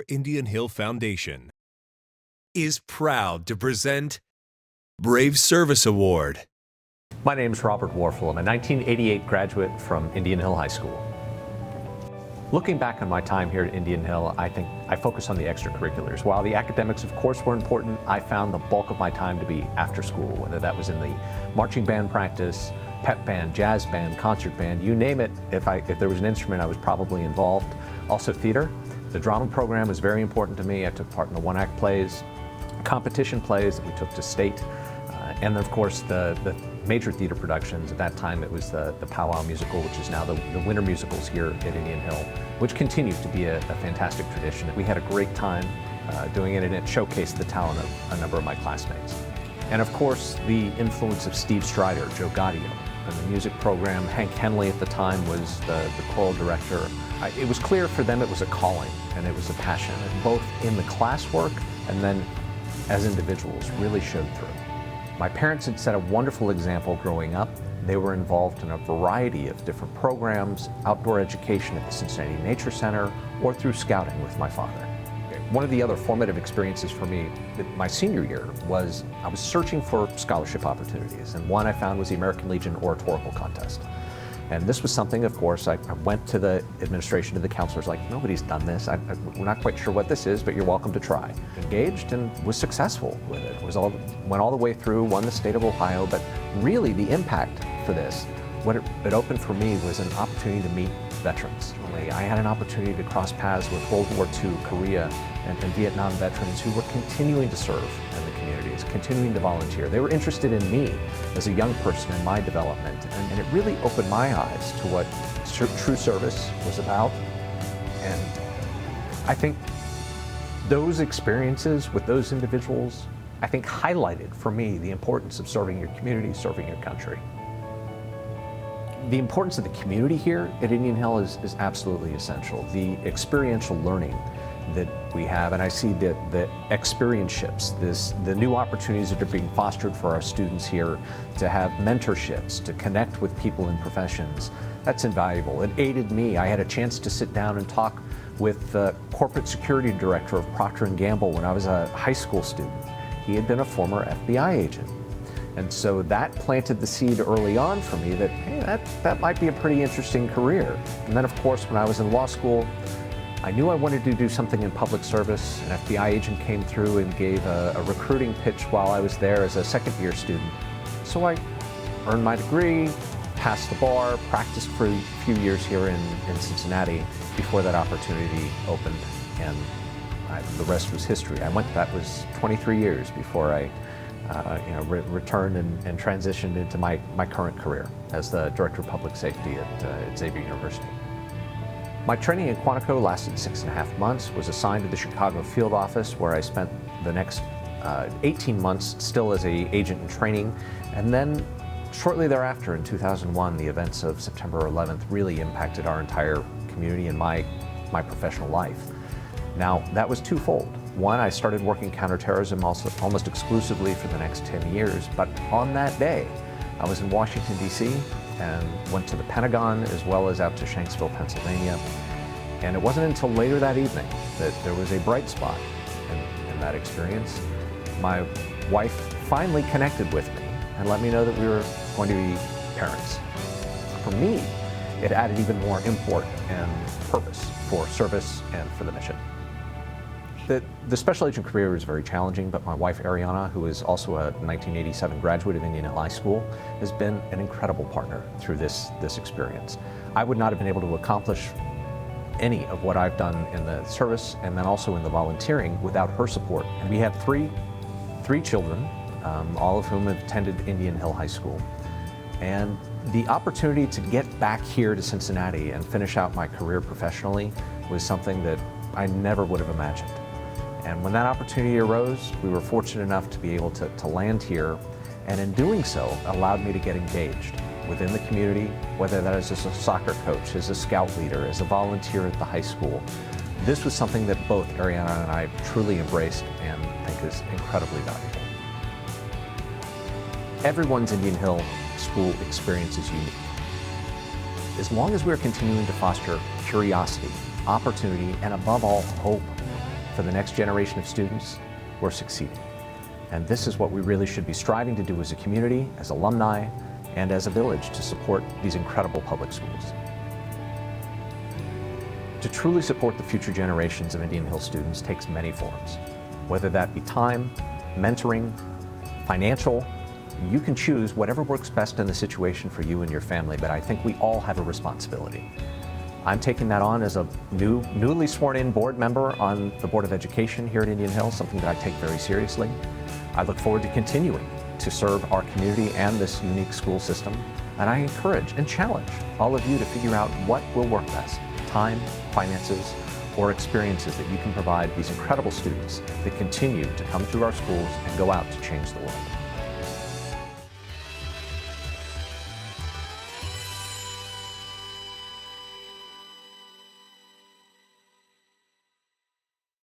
Indian Hill Foundation is proud to present Brave Service Award. My name is Robert Warfel. I'm a 1988 graduate from Indian Hill High School. Looking back on my time here at Indian Hill, I think I focus on the extracurriculars. While the academics, of course, were important, I found the bulk of my time to be after school, whether that was in the marching band practice, pep band, jazz band, concert band, you name it. If there was an instrument, I was probably involved. Also theater. The drama program was very important to me. I took part in the one-act plays, competition plays that we took to state, and then, of course, the major theater productions. At that time, it was the Powwow musical, which is now the winter musicals here at Indian Hill, which continues to be a fantastic tradition. We had a great time doing it, and it showcased the talent of a number of my classmates. And of course, the influence of Steve Strider, Joe Gaudio, and the music program. Hank Henley at the time was the choral director. It was clear for them it was a calling and it was a passion, and both in the classwork and then as individuals really showed through. My parents had set a wonderful example growing up. They were involved in a variety of different programs, outdoor education at the Cincinnati Nature Center, or through scouting with my father. One of the other formative experiences for me my senior year was I was searching for scholarship opportunities, and one I found was the American Legion Oratorical Contest. And this was something, of course, I went to the administration, to the counselors, like, nobody's done this. We're not quite sure what this is, but you're welcome to try. Engaged and was successful with it. Went all the way through, won the state of Ohio, but really the impact for this, what it opened for me was an opportunity to meet veterans. I had an opportunity to cross paths with World War II, Korea, and Vietnam veterans who were continuing to serve in the communities, continuing to volunteer. They were interested in me as a young person in my development, and it really opened my eyes to what true service was about. And I think those experiences with those individuals, I think, highlighted for me the importance of serving your community, serving your country. The importance of the community here at Indian Hill is absolutely essential. The experiential learning that we have, and I see the experientships, the new opportunities that are being fostered for our students here to have mentorships, to connect with people in professions, that's invaluable. It aided me. I had a chance to sit down and talk with the corporate security director of Procter & Gamble when I was a high school student. He had been a former FBI agent. And so that planted the seed early on for me that, hey, that might be a pretty interesting career. And then, of course, when I was in law school, I knew I wanted to do something in public service. An FBI agent came through and gave a recruiting pitch while I was there as a second-year student. So I earned my degree, passed the bar, practiced for a few years here in Cincinnati before that opportunity opened, and the rest was history. That was 23 years before I returned and transitioned into my current career as the Director of Public Safety at Xavier University. My training in Quantico lasted 6.5 months, was assigned to the Chicago field office where I spent the next 18 months still as an agent in training, and then shortly thereafter in 2001, the events of September 11th really impacted our entire community and my professional life. Now, that was twofold. One, I started working counterterrorism almost exclusively for the next 10 years, but on that day, I was in Washington, D.C., and went to the Pentagon as well as out to Shanksville, Pennsylvania. And it wasn't until later that evening that there was a bright spot in that experience. My wife finally connected with me and let me know that we were going to be parents. For me, it added even more import and purpose for service and for the mission. The special agent career was very challenging, but my wife Ariana, who is also a 1987 graduate of Indian Hill High School, has been an incredible partner through this experience. I would not have been able to accomplish any of what I've done in the service and then also in the volunteering without her support. And we have three children, all of whom have attended Indian Hill High School. And the opportunity to get back here to Cincinnati and finish out my career professionally was something that I never would have imagined. And when that opportunity arose, we were fortunate enough to be able to land here, and in doing so, allowed me to get engaged within the community, whether that is as a soccer coach, as a scout leader, as a volunteer at the high school. This was something that both Ariana and I truly embraced and think is incredibly valuable. Everyone's Indian Hill School experience is unique. As long as we're continuing to foster curiosity, opportunity, and above all, hope for the next generation of students, we're succeeding. And this is what we really should be striving to do as a community, as alumni, and as a village to support these incredible public schools. To truly support the future generations of Indian Hill students takes many forms, whether that be time, mentoring, financial. You can choose whatever works best in the situation for you and your family, but I think we all have a responsibility. I'm taking that on as a newly sworn in board member on the Board of Education here at Indian Hill, something that I take very seriously. I look forward to continuing to serve our community and this unique school system, and I encourage and challenge all of you to figure out what will work best: time, finances, or experiences that you can provide these incredible students that continue to come through our schools and go out to change the world.